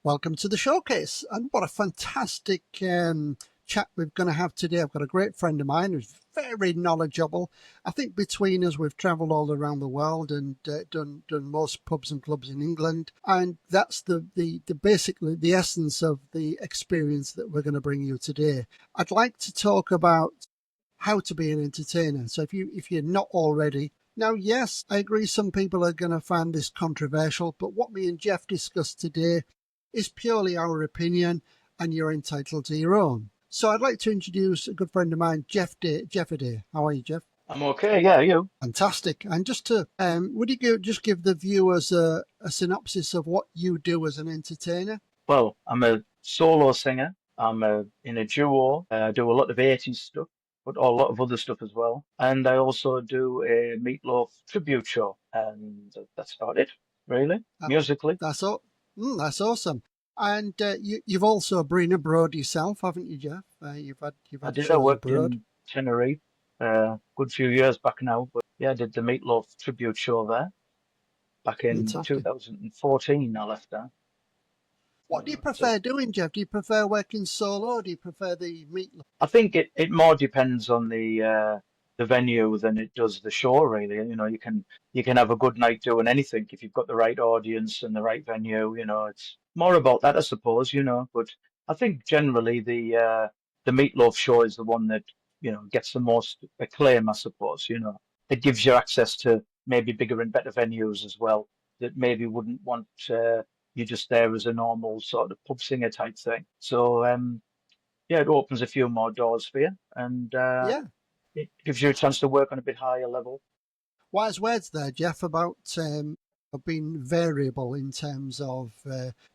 Welcome to the showcase, and what a fantastic chat we're going to have today. I've got a great friend of mine who's very knowledgeable. I think between us, we've travelled all around the world and done most pubs and clubs in England, and that's the basically the essence of the experience that we're going to bring you today. I'd like to talk about how to be an entertainer. So if you're not already. Now, yes, I agree some people are going to find this controversial, but what me and Geoff discussed today is purely our opinion, and you're entitled to your own. So I'd like to introduce a good friend of mine, Geoff Aday. How are you, Geoff? I'm okay, yeah, you. Fantastic. And just to, would you just give the viewers a synopsis of what you do as an entertainer? Well, I'm a solo singer. In a duo. I do a lot of 80s stuff, but a lot of other stuff as well. And I also do a Meatloaf tribute show, and that's about it, really, Uh, musically. that's all. That's awesome. And you've also been abroad yourself, haven't you, Geoff? You've I had did. I shows worked abroad. in Tenerife, good few years back now, but yeah, I did the Meatloaf tribute show there back in Fantastic. 2014. I left there. What do you So prefer doing, Geoff? Do you prefer working solo, or do you prefer the meat? I think it more depends on the venue than it does the show, really. You can have a good night doing anything if you've got the right audience and the right venue. It's more about that, I suppose. But I think generally the Meatloaf show is the one that gets the most acclaim, I suppose. It gives you access to maybe bigger and better venues as well that maybe wouldn't want you just there as a normal sort of pub singer type thing. So yeah, it opens a few more doors for you, and Yeah. it gives you a chance to work on a bit higher level. Wise words there, Geoff, about being variable in terms of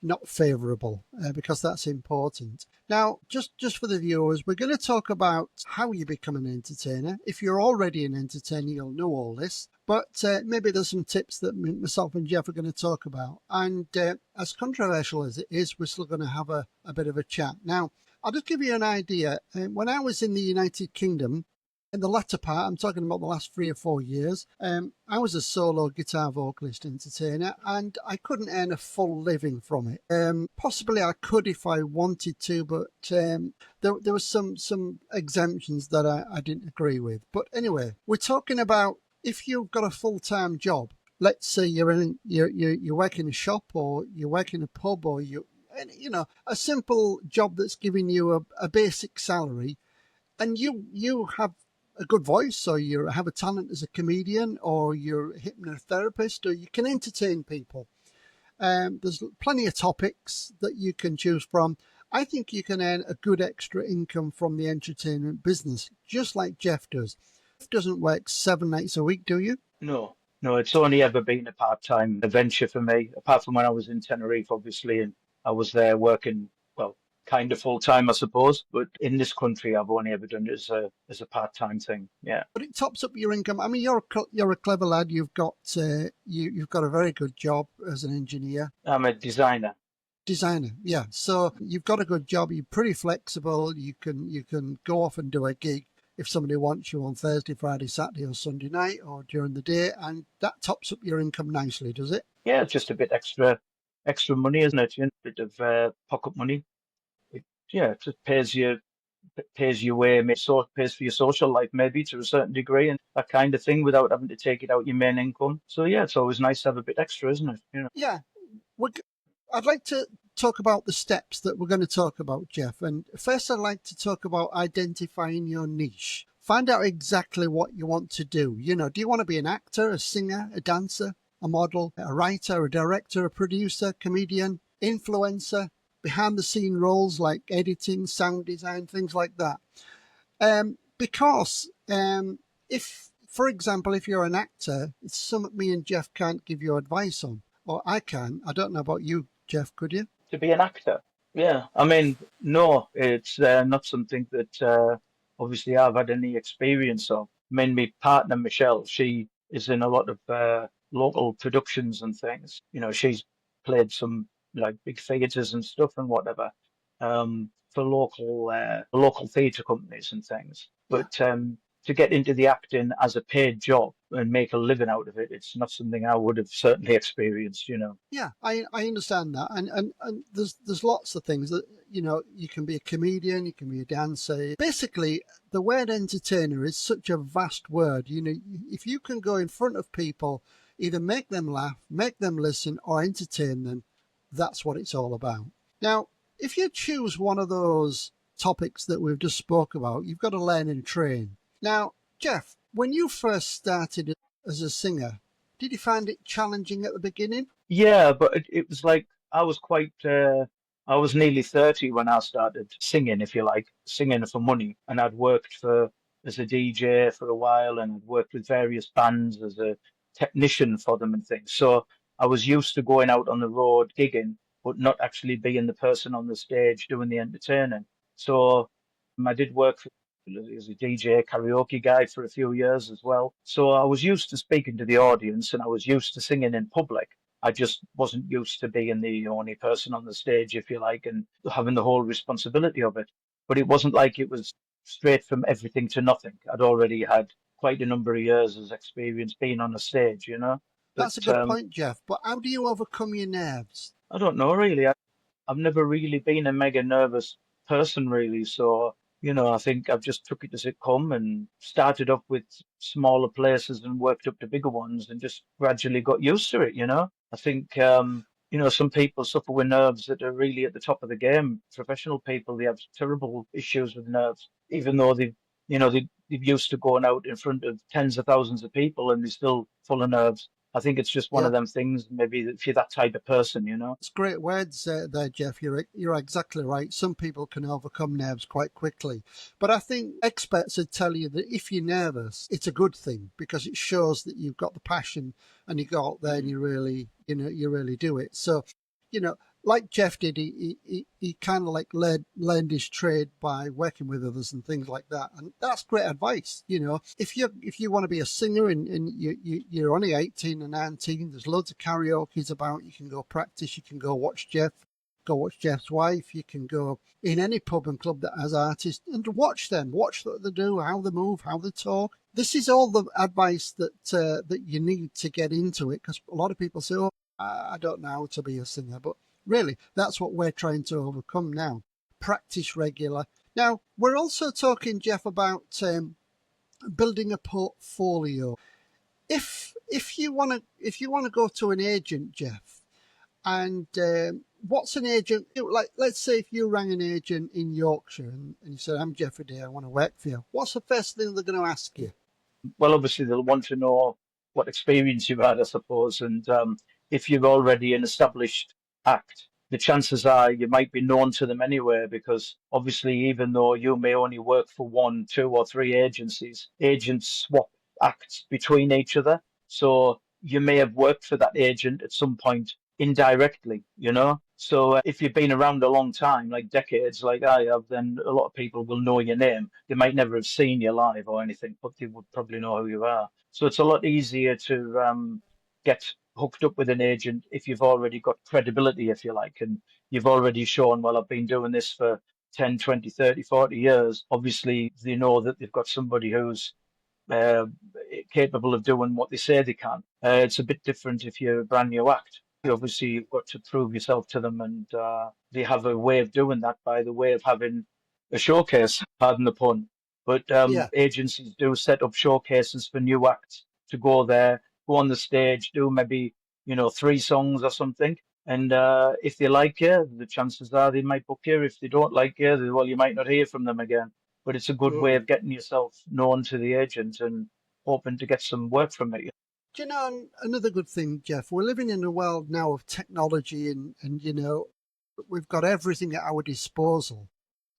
not favourable, because that's important. Now, just for the viewers, we're going to talk about how you become an entertainer. If you're already an entertainer, you'll know all this. But maybe there's some tips that myself and Geoff are going to talk about. And as controversial as it is, we're still going to have a bit of a chat. Now, I'll just give you an idea. When I was in the United Kingdom, in the latter part, I'm talking about the last 3 or 4 years, I was a solo guitar vocalist entertainer, and I couldn't earn a full living from it. Possibly I could if I wanted to, but there was some exemptions that I didn't agree with. But anyway, we're talking about if you've got a full-time job. Let's say you work in a shop, or you work in a pub, or a simple job that's giving you a basic salary, and you have a good voice, or you have a talent as a comedian, or you're a hypnotherapist, or you can entertain people. There's plenty of topics that you can choose from. I think you can earn a good extra income from the entertainment business, just like Geoff does. Geoff doesn't work 7 nights a week, do you? No, no, it's only ever been a part-time adventure for me, apart from when I was in Tenerife, obviously, and I was there working, well, kind of full-time, I suppose. But in this country, I've only ever done it as a part-time thing. Yeah, But it tops up your income. I mean, you're a clever lad. You've got a very good job as an engineer. I'm a designer. Designer, yeah. So you've got a good job. You're pretty flexible. You can go off and do a gig if somebody wants you on Thursday, Friday, Saturday, or Sunday night, or during the day, and that tops up your income nicely, does it? Yeah, it's just a bit extra money, isn't it? A bit of pocket money. It, yeah, it just pays your way, pays for your social life maybe to a certain degree and that kind of thing without having to take it out your main income. So yeah, it's always nice to have a bit extra, isn't it? Yeah. We're, I'd like to talk about the steps that we're going to talk about, Geoff. And first, I'd like to talk about identifying your niche. Find out exactly what you want to do. Do you want to be an actor, a singer, a dancer, a model, a writer, a director, a producer, comedian, influencer, behind the scene roles like editing, sound design, things like that? Because if, for example, if you're an actor, it's something me and Geoff can't give you advice on, or I can. I don't know about you, Geoff. Could you? To be an actor, yeah. I mean, no, it's not something that obviously I've had any experience of. I mean, my partner Michelle, she is in a lot of local productions and things. She's played some like big theatres and stuff and whatever for local theatre companies and things. Yeah. But to get into the acting as a paid job, and make a living out of it. It's not something I would have certainly experienced, you know. Yeah, I understand that, and there's lots of things that you can be a comedian, you can be a dancer. Basically, the word entertainer is such a vast word. If you can go in front of people, either make them laugh, make them listen, or entertain them, that's what it's all about. Now, if you choose one of those topics that we've just spoke about, you've got to learn and train. Now, Geoff, when you first started as a singer, did you find it challenging at the beginning? Yeah, but it was like I was quite, I was nearly 30 when I started singing, if you like, singing for money. And I'd worked as a DJ for a while, and I'd worked with various bands as a technician for them and things. So I was used to going out on the road gigging, but not actually being the person on the stage doing the entertaining. So I did work as a DJ karaoke guy for a few years as well. So I was used to speaking to the audience, and I was used to singing in public. I just wasn't used to being the only person on the stage, if you like, and having the whole responsibility of it. But it wasn't like it was straight from everything to nothing. I'd already had quite a number of years of experience being on a stage, you know. But That's a good point, Geoff. But how do you overcome your nerves? I don't know really. I've never really been a mega nervous person, really. So, I think I've just took it as it come and started off with smaller places and worked up to bigger ones and just gradually got used to it. I think, some people suffer with nerves that are really at the top of the game. Professional people, they have terrible issues with nerves, even though they've used to going out in front of tens of thousands of people and they're still full of nerves. I think it's just one Yeah, of them things, maybe if you're that type of person. it's great words there, Geoff. You're exactly right. Some people can overcome nerves quite quickly, but I think experts would tell you that if you're nervous, it's a good thing because it shows that you've got the passion and you go out there and Mm. you really do it. So, you know, like Geoff did, he kind of like learned his trade by working with others and things like that, and that's great advice. If you want to be a singer and you're only 18 and 19, there's loads of karaoke's about. You can go practice. You can go watch Geoff. Go watch Geoff's wife. You can go in any pub and club that has artists and watch them. Watch what they do, how they move, how they talk. This is all the advice that you need to get into it because a lot of people say, "Oh, I don't know how to be a singer," but really, that's what we're trying to overcome now. Practice regular. Now, we're also talking, Geoff, about building a portfolio. If you want to go to an agent, Geoff, and what's an agent like? Let's say if you rang an agent in Yorkshire and you said, "I'm Geoff Aday, I want to work for you." What's the first thing they're going to ask you? Well, obviously they'll want to know what experience you've had, I suppose, and if you're already an established act, the chances are you might be known to them anyway, because obviously, even though you may only work for one, two, or three agencies, agents swap acts between each other. So you may have worked for that agent at some point indirectly. So if you've been around a long time, like decades, like I have, then a lot of people will know your name. They might never have seen you live or anything, but they would probably know who you are. So it's a lot easier to get hooked up with an agent if you've already got credibility, if you like, and you've already shown, well, I've been doing this for 10, 20, 30, 40 years. Obviously, they know that they've got somebody who's uh, capable of doing what they say they can. It's a bit different if you're a brand new act. Obviously, you've got to prove yourself to them, and they have a way of doing that by the way of having a showcase, pardon the pun. But Yeah. agencies do set up showcases for new acts to go there, go on the stage, do maybe, three songs or something. And if they like you, the chances are they might book you. If they don't like you, well, you might not hear from them again. But it's a good way Oh. of getting yourself known to the agent and hoping to get some work from it. Do you know another good thing, Geoff? We're living in a world now of technology and we've got everything at our disposal.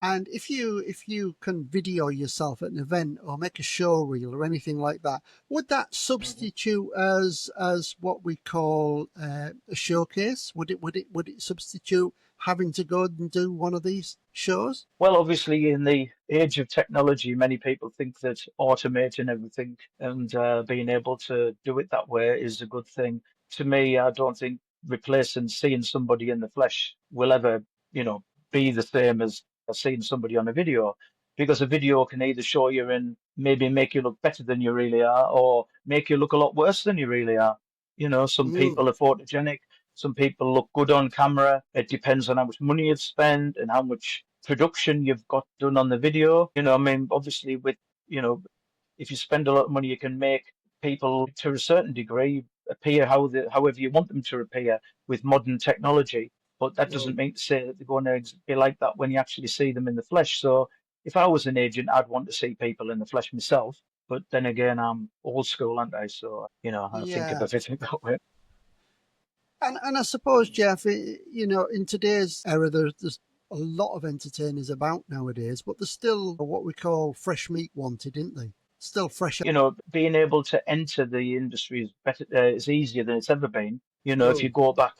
And if you can video yourself at an event or make a show reel or anything like that, would that substitute as what we call a showcase? Would it substitute having to go and do one of these shows? Well, obviously, in the age of technology, many people think that automating everything and being able to do it that way is a good thing. To me, I don't think replacing seeing somebody in the flesh will ever, be the same as seeing somebody on a video, because a video can either show you and maybe make you look better than you really are, or make you look a lot worse than you really are. Some Mm, people are photogenic, some people look good on camera. It depends on how much money you've spent and how much production you've got done on the video. I mean, obviously, you know, if you spend a lot of money, you can make people to a certain degree appear however you want them to appear with modern technology. But that mm. doesn't mean to say that they're going to be like that when you actually see them in the flesh. So if I was an agent, I'd want to see people in the flesh myself. But then again, I'm old school, aren't I? So, I think of Yeah. everything that way. And I suppose, Geoff, in today's era, there's a lot of entertainers about nowadays, but there's still what we call fresh meat wanted, isn't they? Still fresh. Being able to enter the industry is better, is easier than it's ever been. If you Mm, go back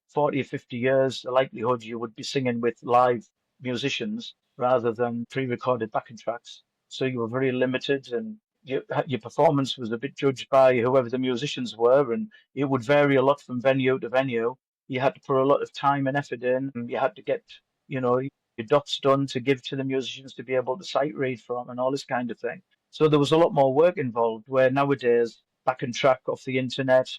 40 or 50 years, the likelihood you would be singing with live musicians rather than pre-recorded backing tracks. So you were very limited, and your performance was a bit judged by whoever the musicians were, and it would vary a lot from venue to venue. You had to put a lot of time and effort in. You had to get, your dots done to give to the musicians to be able to sight read from and all this kind of thing. So there was a lot more work involved, where nowadays back and track off the internet,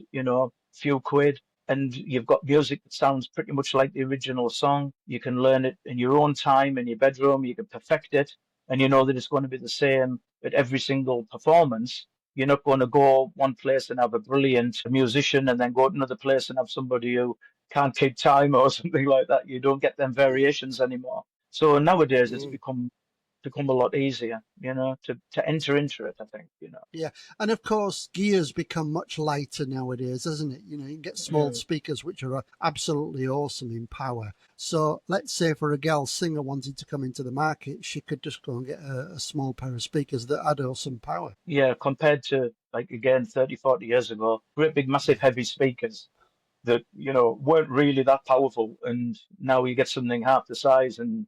few quid, and you've got music that sounds pretty much like the original song. You can learn it in your own time in your bedroom, you can perfect it, and you know that it's going to be the same at every single performance. You're not going to go one place and have a brilliant musician and then go to another place and have somebody who can't keep time or something like that. You don't get them mm, variations anymore. So nowadays it's mm. become a lot easier, to enter into it, I think. Yeah, and of course, gear's become much lighter nowadays, hasn't it? You can get small Mm. speakers which are absolutely awesome in power. So let's say for a girl singer wanted to come into the market, she could just go and get a small pair of speakers that had awesome power. Yeah, compared to like again 30, 40 years ago, great big massive heavy speakers that, weren't really that powerful. And now you get something half the size and,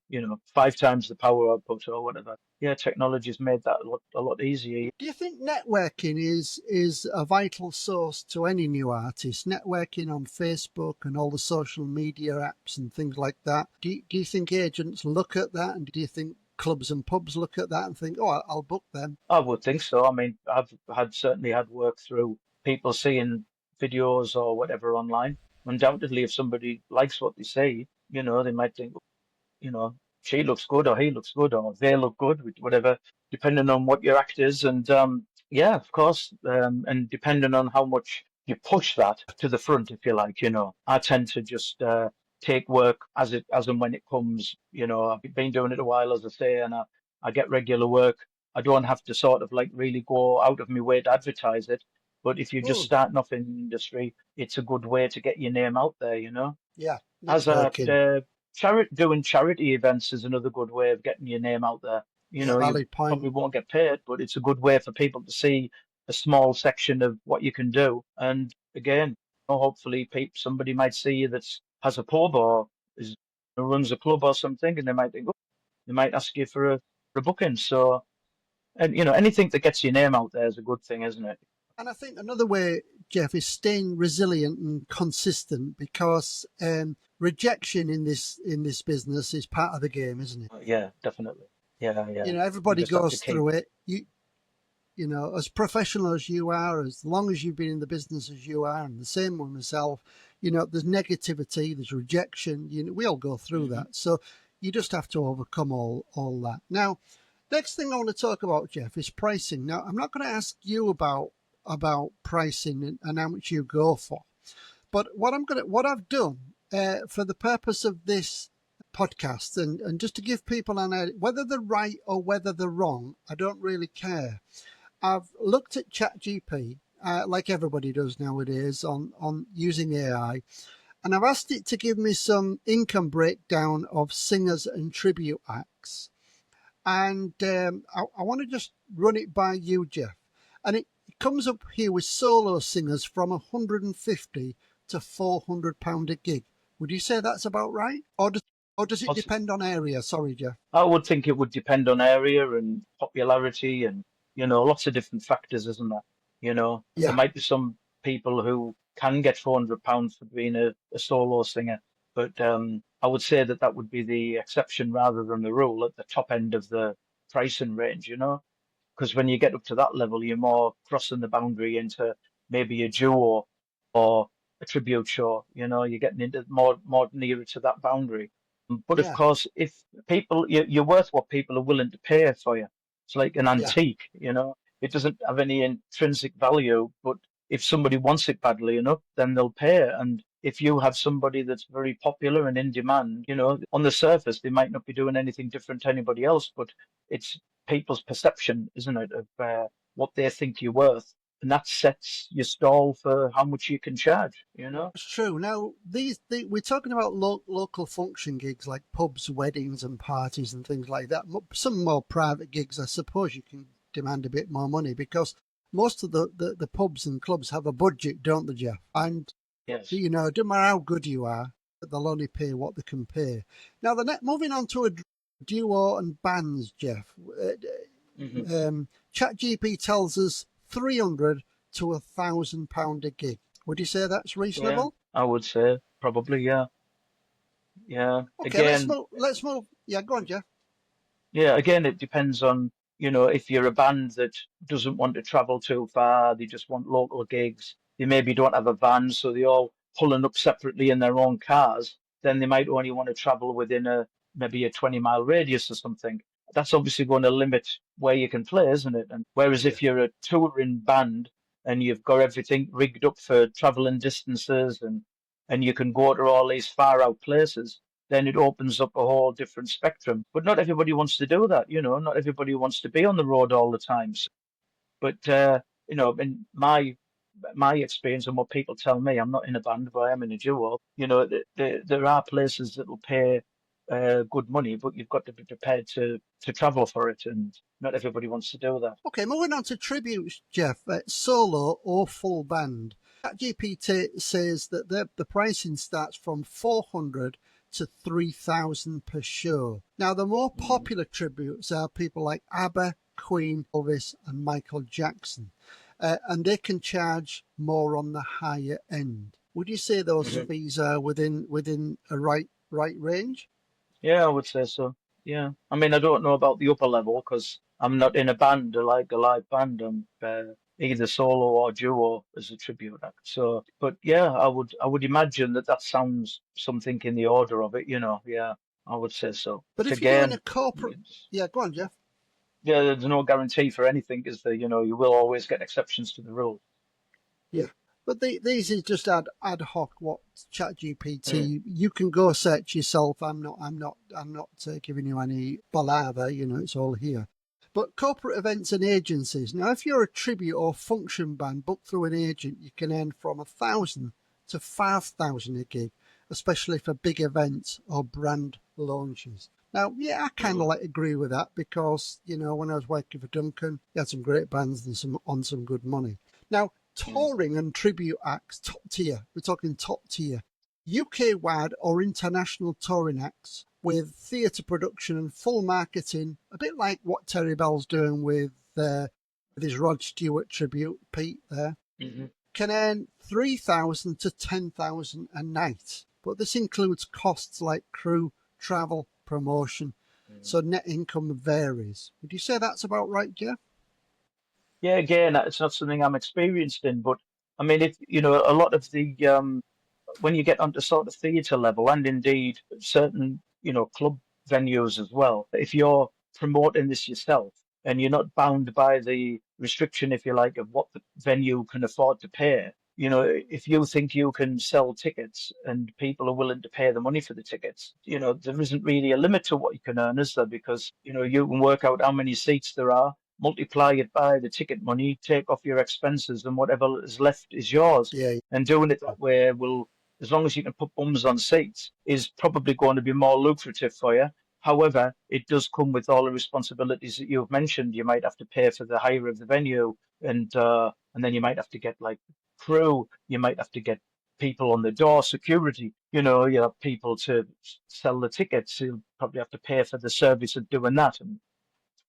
5 times the power output or whatever. Yeah, technology's made that a lot easier. Do you think networking is a vital source to any new artist? Networking on Facebook and all the social media apps and things like that. Do you think agents look at that, and do you think clubs and pubs look at that and think, oh, I'll book them? I would think so. I mean, I've certainly had work through people seeing videos or whatever online. Undoubtedly, if somebody likes what they see, they might think, you know, she looks good or he looks good or they look good, whatever, depending on what your act is. And yeah, of course, and depending on how much you push that to the front, if you like, I tend to just take work as and when it comes. I've been doing it a while, as I say, and I get regular work. I don't have to sort of like really go out of my way to advertise it. But if you're just Hmm. starting off in the industry, it's a good way to get your name out there. Yeah, As a networking. doing charity events is another good way of getting your name out there. Yeah, You valid point. probably won't get paid, but it's a good way for people to see a small section of what you can do. And again, hopefully, somebody might see you that has a pub or runs a club or something, and they might think, oh, they might ask you for a booking. So, and anything that gets your name out there is a good thing, isn't it? And I think another way, Geoff, is staying resilient and consistent, because rejection in this business is part of the game, isn't it? Yeah, definitely. Yeah, yeah. You Everybody just have to goes keep. through it. As professional as you are, as long as you've been in the business as you are, and the same with myself, there's negativity, there's rejection. We all go through Mhm. that. So you just have to overcome all that. Now, next thing I want to talk about, Geoff, is pricing. Now, I'm not going to ask you about pricing and how much you go for, but what I've done for the purpose of this podcast, and just to give people an idea, whether they're right or whether they're wrong, I don't really care. I've looked at ChatGPT, like everybody does nowadays, on using AI, and I've asked it to give me some income breakdown of singers and tribute acts. And I want to just run it by you, Geoff. And it comes up here with solo singers from 150 to £400 a gig. Would you say that's about right? Or does it depend on area? Sorry, Geoff. I would think it would depend on area and popularity and, lots of different factors, isn't there? There Yeah. might be some people who can get £400 for being a solo singer, but I would say that would be the exception rather than the rule at the top end of the pricing range, because when you get up to that level, you're more crossing the boundary into maybe a duo or a tribute show. You're getting into more nearer to that boundary. But of Yeah, course, if you're worth what people are willing to pay for you. It's like an yeah. antique. It doesn't have any intrinsic value, but if somebody wants it badly enough, then they'll pay. And if you have somebody that's very popular and in demand, on the surface, they might not be doing anything different to anybody else, but it's people's perception, isn't it, of what they think you're worth. And that sets your stall for how much you can charge. It's true. Now, we're talking about local function gigs like pubs, weddings, and parties and things like that. Some more private gigs, I suppose, you can demand a bit more money because most of the pubs and clubs have a budget, don't they, Geoff? And Yes. it doesn't matter how good you are, they'll only pay what they can pay. Now, moving on to a duo and bands, Geoff. Hmm. ChatGPT tells us 300 to £1,000 a gig. Would you say that's Yeah, reasonable? I would say probably, yeah. Yeah. Okay, let's Again, move. Let's move. Yeah, go on, Geoff. Yeah, again, it depends on, if you're a band that doesn't want to travel too far, they just want local gigs, they maybe don't have a van, so they're all pulling up separately in their own cars, then they might only want to travel within maybe a 20-mile radius or something. That's obviously going to limit where you can play, isn't it? And whereas Yeah, if you're a touring band and you've got everything rigged up for traveling distances and you can go to all these far out places, then it opens up a whole different spectrum. But not everybody wants to do that, not everybody wants to be on the road all the time. But in my experience and what people tell me, I'm not in a band, but I am in a duo. There are places that will pay good money, but you've got to be prepared to travel for it, and not everybody wants to do that. okay, moving on to tributes, Geoff. Solo or full band. ChatGPT says that the pricing starts from 400 to 3,000 per show. Now, the more Mm. popular tributes are people like ABBA, Queen, Elvis, and Michael Jackson, and they can charge more on the higher end. Would you say those Mhm. fees are within a right range? Yeah, I would say so. Yeah. I mean, I don't know about the upper level because I'm not in a band, like a live band. I'm either solo or duo as a tribute act. So, but yeah, I would imagine that sounds something in the order of it. Yeah, I would say so. But But if you're doing a again, corporate, yeah, go on, Geoff. yeah, there's no guarantee for anything, is there? You will always get exceptions to the rule. Yeah. But these is just ad hoc. What Mm. ChatGPT you can go search yourself. I'm not giving you any palaver. It's all here. But corporate events and agencies. Now, if you're a tribute or function band booked through an agent, you can earn from 1,000 to 5,000 a gig, especially for big events or brand launches. Now, yeah, I kind of Mm. like agree with that because when I was working for Duncan, he had some great bands and some good money. Now, Mm. touring and tribute acts, top tier. We're talking top tier. UK wide or international touring acts with theatre production and full marketing, a bit like what Terry Bell's doing with his Rod Stewart tribute, Pete there, Mhm. can earn 3,000 to 10,000 a night. But this includes costs like crew, travel, promotion. Mm. So net income varies. Would you say that's about right, Geoff? Yeah, again, it's not something I'm experienced in, but I mean, if a lot of the when you get onto sort of theatre level and indeed certain, club venues as well, if you're promoting this yourself and you're not bound by the restriction, if you like, of what the venue can afford to pay, if you think you can sell tickets and people are willing to pay the money for the tickets, there isn't really a limit to what you can earn, is there? Because, you can work out how many seats there are, multiply it by the ticket money, take off your expenses, and whatever is left is yours. Yeah. And doing it that way will, as long as you can put bums on seats, is probably going to be more lucrative for you. However, it does come with all the responsibilities that you've mentioned. You might have to pay for the hire of the venue, and then you might have to get like crew. You might have to get people on the door, security. You have people to sell the tickets. You'll probably have to pay for the service of doing that, and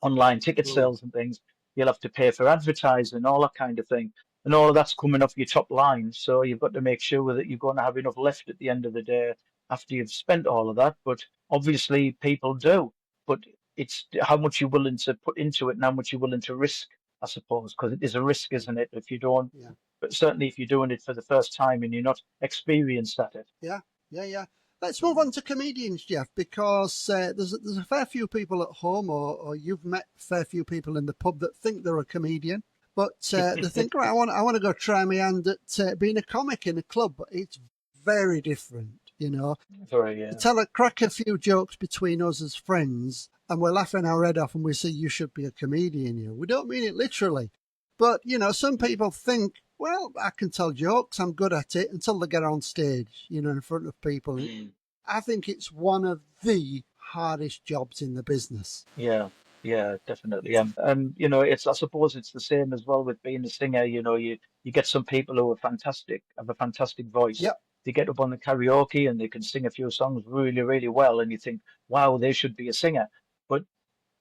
online ticket Mm. sales and things. You'll have to pay for advertising, all that kind of thing. And all of that's coming off your top line. So you've got to make sure that you're going to have enough left at the end of the day after you've spent all of that. But obviously, people do. But it's how much you're willing to put into it and how much you're willing to risk, I suppose, because it is a risk, isn't it? If you don't, Yeah. but certainly if you're doing it for the first time and you're not experienced at it. Yeah, yeah, yeah. Let's move Mm. on to comedians, Geoff, because there's a fair few people at home, or you've met a fair few people in the pub that think they're a comedian, but they think, right, I want to go try my hand at being a comic in a club, but it's very different, you know. Sorry, yeah. Crack a few jokes between us as friends, and we're laughing our head off, and we say you should be a comedian. You know, we don't mean it literally, but you know, some people think, well, I can tell jokes, I'm good at it, until they get on stage, you know, in front of people. Mm. I think it's one of the hardest jobs in the business. Yeah, yeah, definitely. You know, it's I suppose it's the same as well with being a singer. You know, you get some people who are fantastic, have a fantastic voice. Yep, They get up on the karaoke and they can sing a few songs really, really well, and you think, wow, they should be a singer. But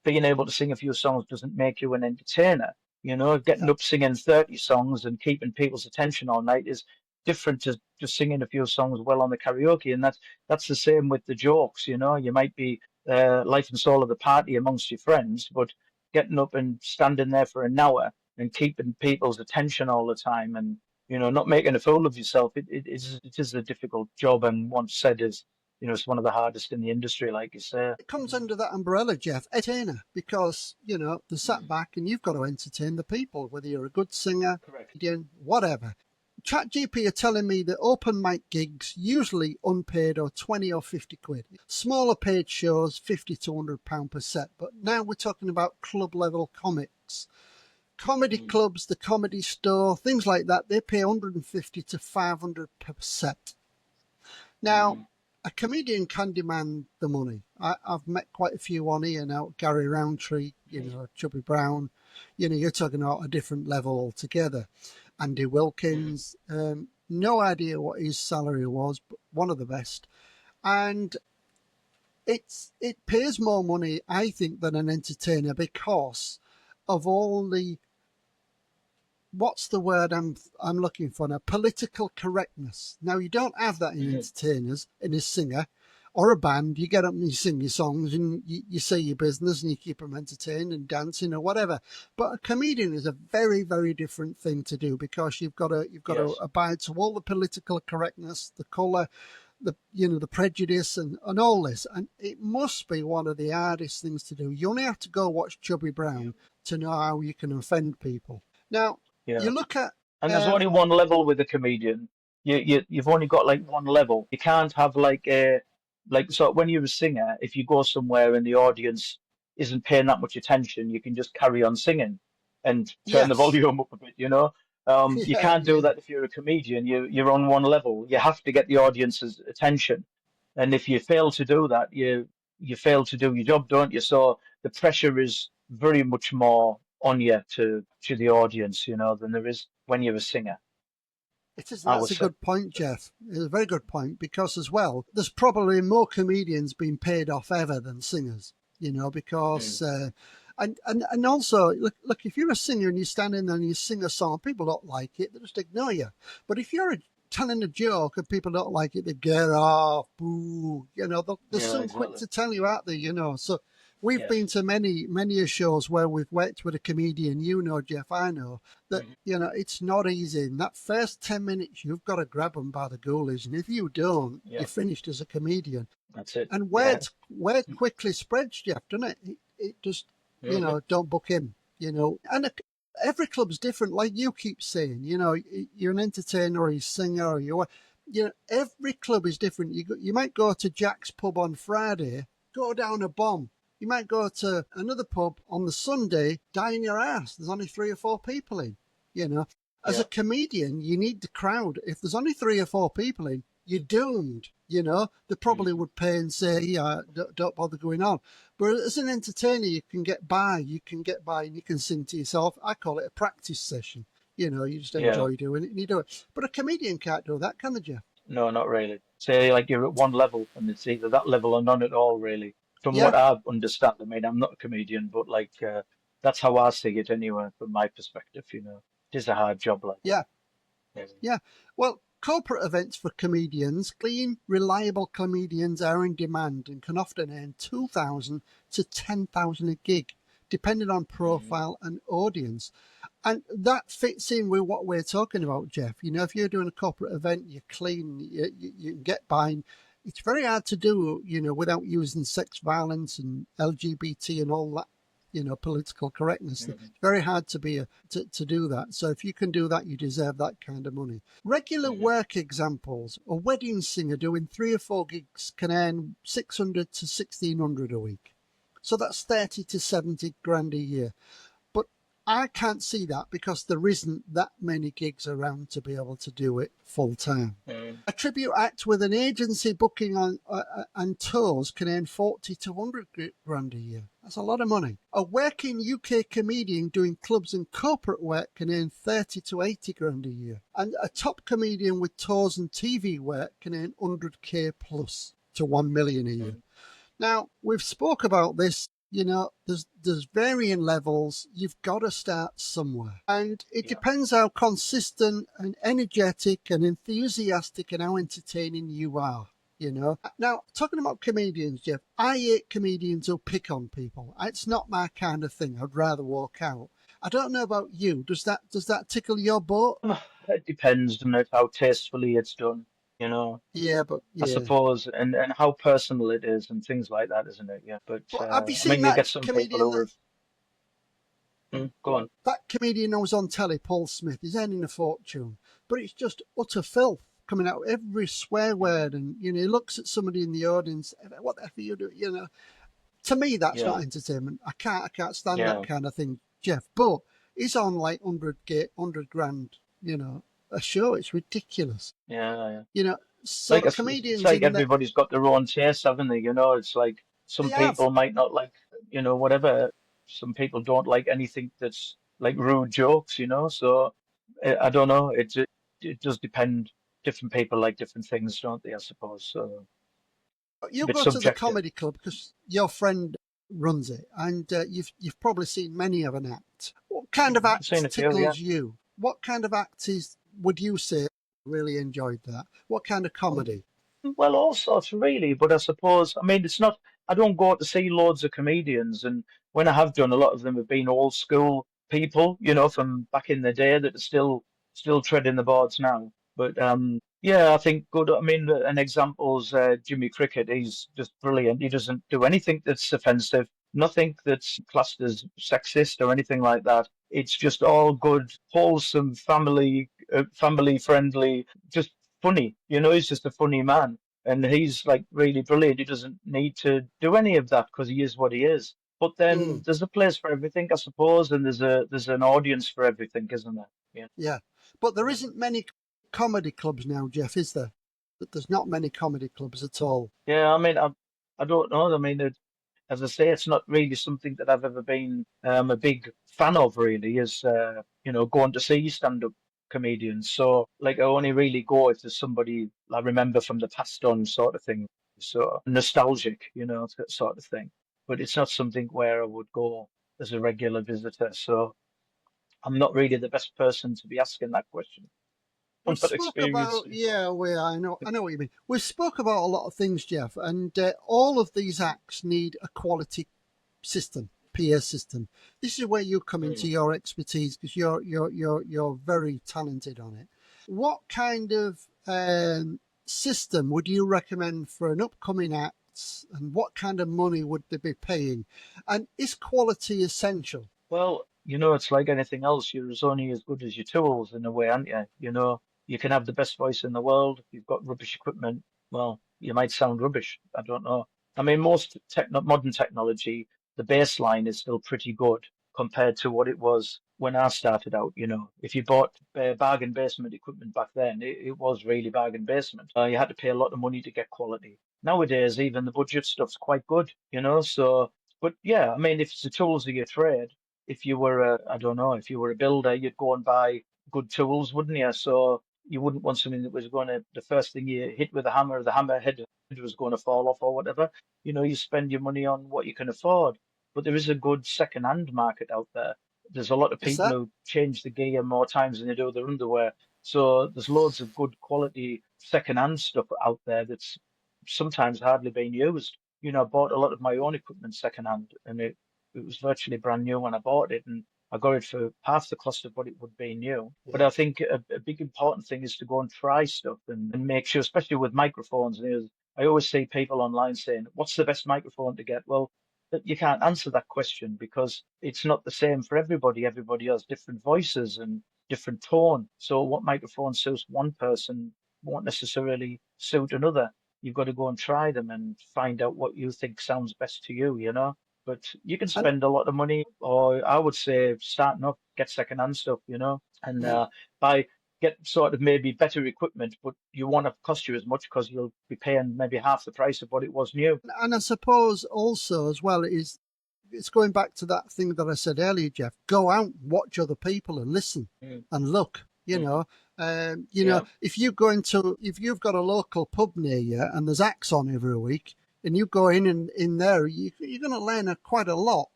being able to sing a few songs doesn't make you an entertainer. You know, getting yep. up singing 30 songs and keeping people's attention all night is different to just singing a few songs well on the karaoke. And that's the same with the jokes. You know, you might be life and soul of the party amongst your friends, but getting up and standing there for an hour and keeping people's attention all the time and not making a fool of yourself. It is a difficult job, and once said is it's one of the hardest in the industry, like you say. It comes under that umbrella, Geoff, entertainer, because you know they sat Mm. back and you've got to entertain the people, whether you're a good singer, Correct. comedian, whatever. ChatGP are telling me that open mic gigs, usually unpaid or 20 or 50 quid. Smaller paid shows, 50 to £100 per set. But now we're talking about club level comics. Comedy Mm. clubs, the Comedy Store, things like that, they pay 150 to 500 per set. Now, Mm. a comedian can demand the money. I've met quite a few on here now, Gary Roundtree, you know, Chubby Brown. You know, you're talking about a different level altogether. Andy Mm. Wilkins, no idea what his salary was, but one of the best. And it pays more money, I think, than an entertainer because of all the what's the word I'm looking for now? Political correctness. Now you don't have that in Mhm. entertainers, in a singer or a band. You get up and you sing your songs and you say your business and you keep them entertained and dancing or whatever. But a comedian is a very, very different thing to do because you've got to Yes. abide to all the political correctness, the colour, the prejudice and all this. And it must be one of the hardest things to do. You only have to go watch Chubby Yeah. Brown to know how you can offend people. Now, Yeah. you look at And there's only um, one level with a comedian. You've only got like one level. You can't have so when you're a singer, if you go somewhere and the audience isn't paying that much attention, you can just carry on singing and turn the yes, volume up a bit. You yeah, can't do yeah. that if you're a comedian. You're on one level. You have to get the audience's attention. And if you fail to do that, you fail to do your job, don't you? So the pressure is very much more on you to the audience, than there is when you're a singer, It is. I would That's a say. good point, Geoff. It's a very good point because, as well, there's probably more comedians being paid off ever than singers. You know, Mm. because and also look, if you're a singer and you stand in there and you sing a song, people don't like it, they just ignore you. But if you're telling a joke and people don't like it, they get off, boo. You know, they're Yeah, so quick exactly. to tell you out there. You know, so we've Yes. been to many shows where we've worked with a comedian. You know, Geoff, I know that Mhm. you know it's not easy. In that first 10 minutes, you've got to grab them by the goalies, and if you don't, you're Yeah, finished as a comedian. that's it. And Yeah. word quickly spreads, Geoff, doesn't it? It just Mhm. don't book him. You know, and every club's different. Like you keep saying, you know, you're an entertainer or you singer or you know, every club is different. You might go to Jack's pub on Friday, go down a bomb. You might go to another pub on the Sunday, die in your ass. There's only three or four people in. You know, as a Yeah. comedian, you need the crowd. If there's only three or four people in, you're doomed. You know, they probably Mhm. would pay and say, yeah, don't bother going on. But as an entertainer, you can get by. You can get by and you can sing to yourself. I call it a practice session. You know, you just Yeah. enjoy doing it and you do it. But a comedian can't do that, can they, Geoff? No, not really. Say like you're at one level and it's either that level or none at all, really. From Yeah, what I understand, I mean, I'm not a comedian, but that's how I see it anyway, from my perspective. It is a hard job, like. yeah, Yeah. yeah. Well, Corporate events for comedians, clean, reliable comedians are in demand and can often earn 2,000 to 10,000 a gig, depending on Mm, profile and audience. And that fits in with what we're talking about, Geoff. You know, if you're doing a corporate event, you're clean, you get by. It's very hard to do, you know, without using sex violence and LGBT and all that, you know, political correctness. It's mm, very hard to be to do that. So if you can do that, you deserve that kind of money. Regular mm, work examples: a wedding singer doing 3 or 4 gigs can earn 600 to 1,600 a week. So that's 30 to 70 grand a year. But I can't see that because there isn't that many gigs around to be able to do it full time. mm, A tribute act with an agency booking on and tours can earn 40 to 100 grand a year. That's a lot of money. A working UK comedian doing clubs and corporate work can earn 30 to 80 grand a year. And a top comedian with tours and TV work can earn 100k plus to 1 million a year. mm. Now, we've spoke about this, you know, there's varying levels. You've got to start somewhere. And it Yeah. depends how consistent and energetic and enthusiastic and how entertaining you are. You know. Now, talking about comedians, Geoff, I hate comedians who pick on people. It's not my kind of thing. I'd rather walk out. I don't know about you. Does that tickle your boat? It depends on it, how tastefully it's done, you know. Yeah, but I yeah. suppose, and how personal it is and things like that, isn't it? Yeah. But But have you I mean, seen you that get some people comedian who that are, go on. that comedian who was on telly, Paul Smith, is earning a fortune, but it's just utter filth coming out every swear Mm, word, and you know he looks at somebody in the audience, what the f are you doing? You know, to me that's yeah, not entertainment. I can't stand that yeah, kind of thing, Geoff. But he's on like 100 grand, you know, a show. It's ridiculous, yeah. you know. Like So it's comedians like in that everybody's got their own taste, haven't they? You know, it's like they some have. people might not like, whatever. Some people don't like anything that's like rude jokes, you know. So I don't know. It does depend. Different people like different things, don't they? I suppose. So it's a You bit go to the subjective. comedy club because your friend runs it, and you've probably seen many of an act. What kind of I've seen act a few, yeah. tickles you? What kind of act is would you say really enjoyed that? What kind of comedy? Well, all sorts really, but I suppose, I mean, it's not, I don't go out to see loads of comedians, and when I have done, a lot of them have been old school people, from back in the day that are still treading the boards now. But yeah, I think good. I mean, an example's Jimmy Cricket. He's just brilliant. He doesn't do anything that's offensive, nothing that's classed as sexist or anything like that. It's just all good, wholesome, family friendly, just funny. He's just a funny man, and he's like really brilliant. He doesn't need to do any of that because he is what he is. But then Mm, there's a place for everything, I suppose, and there's an audience for everything, isn't there? Yeah. yeah, but there Yeah. isn't many comedy clubs now, Geoff, is there? There's not many comedy clubs at all. Yeah, I mean, I don't know. I mean, as I say, it's not really something that I've ever been a big fan of, really, is, going to see stand-up comedians. So, like, I only really go if there's somebody I remember from the past on sort of thing. So, nostalgic, that sort of thing. But it's not something where I would go as a regular visitor. So, I'm not really the best person to be asking that question. We I'm not spoke experienced. about, yeah, I know what you mean. We spoke about a lot of things, Geoff, and all of these acts need a quality system, peer system. This is where you come into Mm. your expertise because you're very talented on it. What kind of system would you recommend for an upcoming act, and what kind of money would they be paying? And is quality essential? Well, it's like anything else. You're as only as good as your tools in a way, aren't you? You can have the best voice in the world. If you've got rubbish equipment, well, you might sound rubbish. I don't know. I mean, most modern technology, the baseline is still pretty good compared to what it was when I started out. If you bought bargain basement equipment back then, it was really bargain basement. You had to pay a lot of money to get quality. Nowadays, even the budget stuff's quite good, so. But yeah, I mean, if it's the tools of your trade, if you were I don't know, if you were a builder, you'd go and buy good tools, wouldn't you? So you wouldn't want something that was going to, the first thing you hit with a hammer, the hammer head was going to fall off or whatever. You spend your money on what you can afford. But there is a good second-hand market out there. There's a lot of Is people that who change the gear more times than they do their underwear. So there's loads of good quality second-hand stuff out there that's sometimes hardly being used. I bought a lot of my own equipment second-hand, and it was virtually brand new when I bought it, and I got it for half the cost of what it would be new. But Yeah. I think a big important thing is to go and try stuff and make sure, especially with microphones. I always see people online saying, "What's the best microphone to get?" Well, you can't answer that question because it's not the same for everybody. Everybody has different voices and different tone. So what microphone suits one person won't necessarily suit another. You've got to go and try them and find out what you think sounds best to you. But you can And spend a lot of money, or I would say starting off, get second-hand stuff, and yeah. buy get sort of maybe better equipment, but you won't have to cost you as much because you'll be paying maybe half the price of what it was new. And I suppose also as well is it's going back to that thing that I said earlier, Geoff. Go out, watch other people, and listen Mm, and look. mm, You know, yeah, if you've got a local pub near you and there's acts on every week, and you go in there, you're going to learn quite a lot.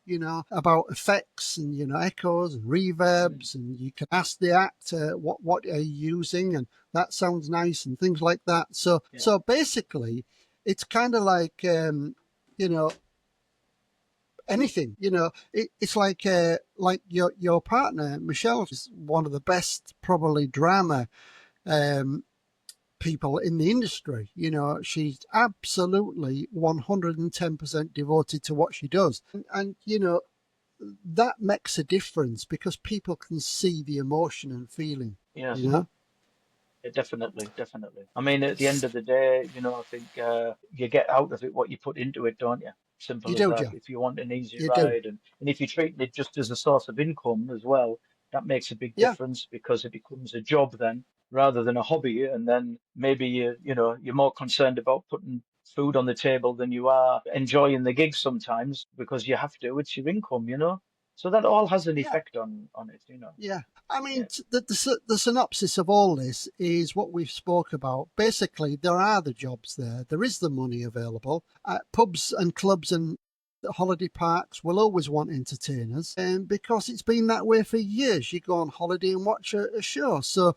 About effects and echoes and mm, reverbs, and you can ask the act what are you using, and that sounds nice and things like that. So yeah, so basically, it's kind of like you know anything. It's like your partner Michelle is one of the best probably drama um, people in the industry. She's absolutely 110% devoted to what she does, and that makes a difference because people can see the emotion and feeling. yes. You know, Yeah, definitely, definitely. I mean, at the end of the day, I think you get out of it what you put into it, don't you? you Simple as do, that. Geoff. If you want an easy You do. ride, and if you're treating it just as a source of income as well, that makes a big Yeah, difference because it becomes a job then rather than a hobby. And then maybe you're more concerned about putting food on the table than you are enjoying the gig sometimes because you have to. It's your income. So that all has an yeah. effect on it. Yeah, I Yeah, mean, the synopsis of all this is what we've spoke about. Basically, there are the jobs there. There is the money available. Pubs and clubs and holiday parks will always want entertainers, and because it's been that way for years. You go on holiday and watch a show. So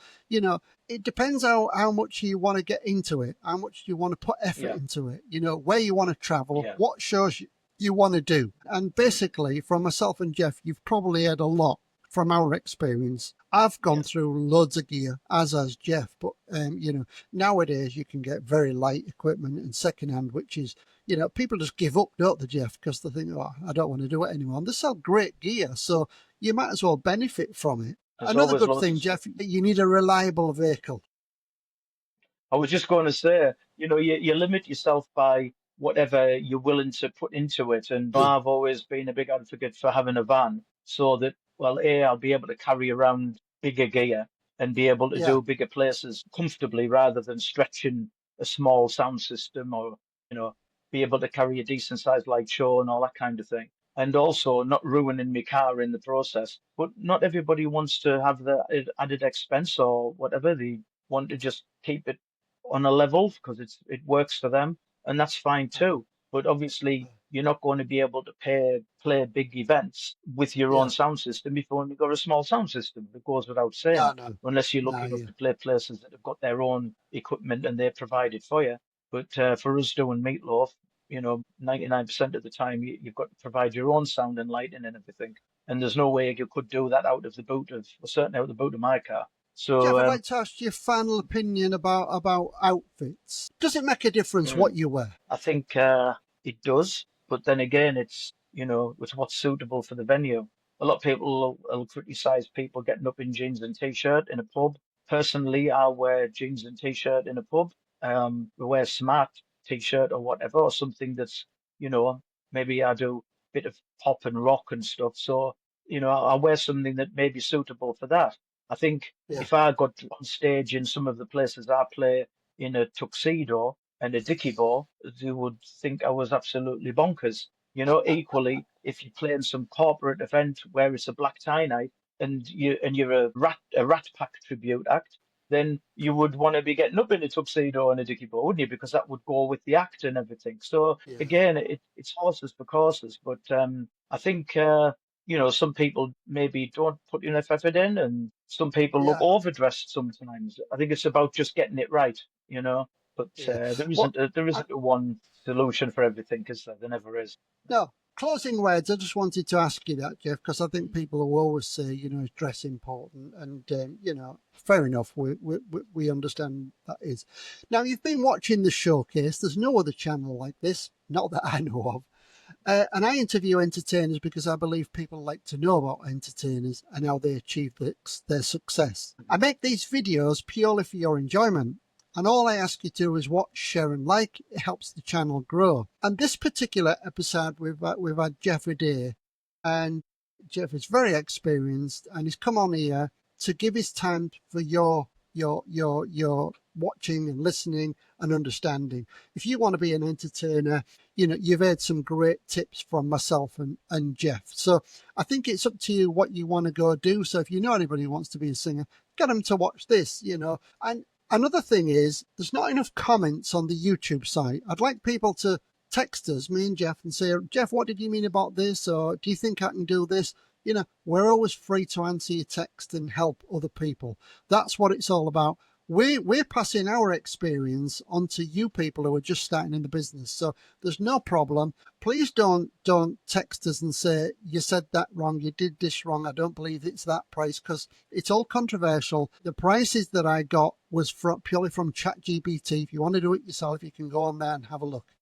it depends how much you want to get into it, how much you want to put effort yeah, into it. Where you want to travel, yeah. what shows you want to do. And Mm, basically, from myself and Geoff, you've probably had a lot from our experience. I've gone yes. through loads of gear, as has Geoff, but nowadays you can get very light equipment and secondhand, which is people just give up, don't they, Geoff? Because they think, oh, I don't want to do it anymore. And they sell great gear, so you might as well benefit from it. There's Another always good loads thing, of stuff. Geoff, you need a reliable vehicle. I was just going to say, you limit yourself by whatever you're willing to put into it. And Yeah, I've always been a big advocate for having a van so that, well, A, I'll be able to carry around bigger gear and be able to yeah, do bigger places comfortably rather than stretching a small sound system or, be able to carry a decent sized light show and all that kind of thing. And also not ruining my car in the process. But not everybody wants to have the added expense or whatever. They want to just keep it on a level because it works for them, and that's fine too. But obviously, you're not going to be able to play big events with your own yeah. sound system if you've only got a small sound system. It goes without saying, No, no, unless you're no, lucky enough yeah. to play places that have got their own equipment and they provide it for you. But for us doing Meatloaf, 99% of the time you've got to provide your own sound and lighting and everything. And there's no way you could do that out of the boot of, well, certainly out of the boot of my car. Geoff, So I'd like to ask your final opinion about outfits. Does it make a difference what mm, you wear? I think it does, but then again, it's what's suitable for the venue. A lot of people will criticize people getting up in jeans and t-shirt in a pub. Personally, I wear jeans and t-shirt in a pub. I wear a smart t-shirt or whatever, or something that's, you know, maybe I do a bit of pop and rock and stuff. So, I wear something that may be suitable for that. I think Yeah. if I got on stage in some of the places I play in a tuxedo and a dicky ball, they would think I was absolutely bonkers. Equally, if you play in some corporate event where it's a black tie night and you're a Rat Pack tribute act, then you would want to be getting up in a tuxedo and a dicky ball, wouldn't you? Because that would go with the act and everything. So Yeah. again, it's horses for courses. But I think you know, some people maybe don't put enough effort in, and some people look Yeah, overdressed sometimes. I think it's about just getting it right, you know. But yeah. there What? isn't there I, isn't a one solution for everything, because there never is. no, closing words. I just wanted to ask you that, Geoff, because I think people will always say, is dress important, and fair enough. We understand that is. Now you've been watching the showcase. There's no other channel like this, not that I know of. And I interview entertainers because I believe people like to know about entertainers and how they achieve their success. I make these videos purely for your enjoyment. And all I ask you to do is watch, share, and like. It helps the channel grow. And this particular episode, we've had Geoff Aday, and Geoff is very experienced, and he's come on here to give his time for your watching and listening and understanding. If you want to be an entertainer, you've heard some great tips from myself and Geoff. So I think it's up to you what you want to go do. So if you know anybody who wants to be a singer, get them to watch this, And another thing is, there's not enough comments on the YouTube site. I'd like people to text us, me and Geoff, and say, Geoff, what did you mean about this? Or do you think I can do this? We're always free to answer your text and help other people. That's what it's all about. We're passing our experience on to you people who are just starting in the business. So there's no problem. Please don't text us and say, you said that wrong, you did this wrong, I don't believe it's that price, because it's all controversial. The prices that I got was purely from ChatGPT. If you want to do it yourself, you can go on there and have a look.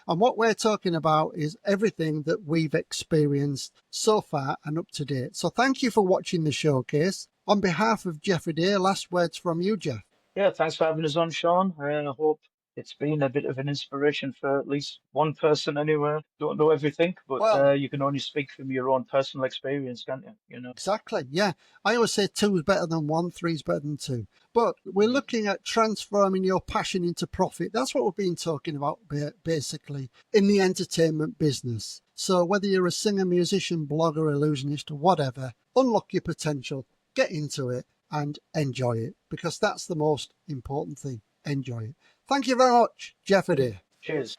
And what we're talking about is everything that we've experienced so far and up to date. So thank you for watching the showcase. On behalf of Geoff Aday, last words from you, Geoff. Yeah, thanks for having us on, Sean. I hope it's been a bit of an inspiration for at least one person anyway. Don't know everything, but Well, you can only speak from your own personal experience, can't you? You know. exactly. Yeah. I always say two is better than one, three is better than two. But we're Mm. looking at transforming your passion into profit. That's what we've been talking about basically in the entertainment business. So whether you're a singer, musician, blogger, illusionist, or whatever, unlock your potential, get into it and enjoy it, because that's the most important thing. Enjoy it. Thank you very much, Geoff Aday. Cheers.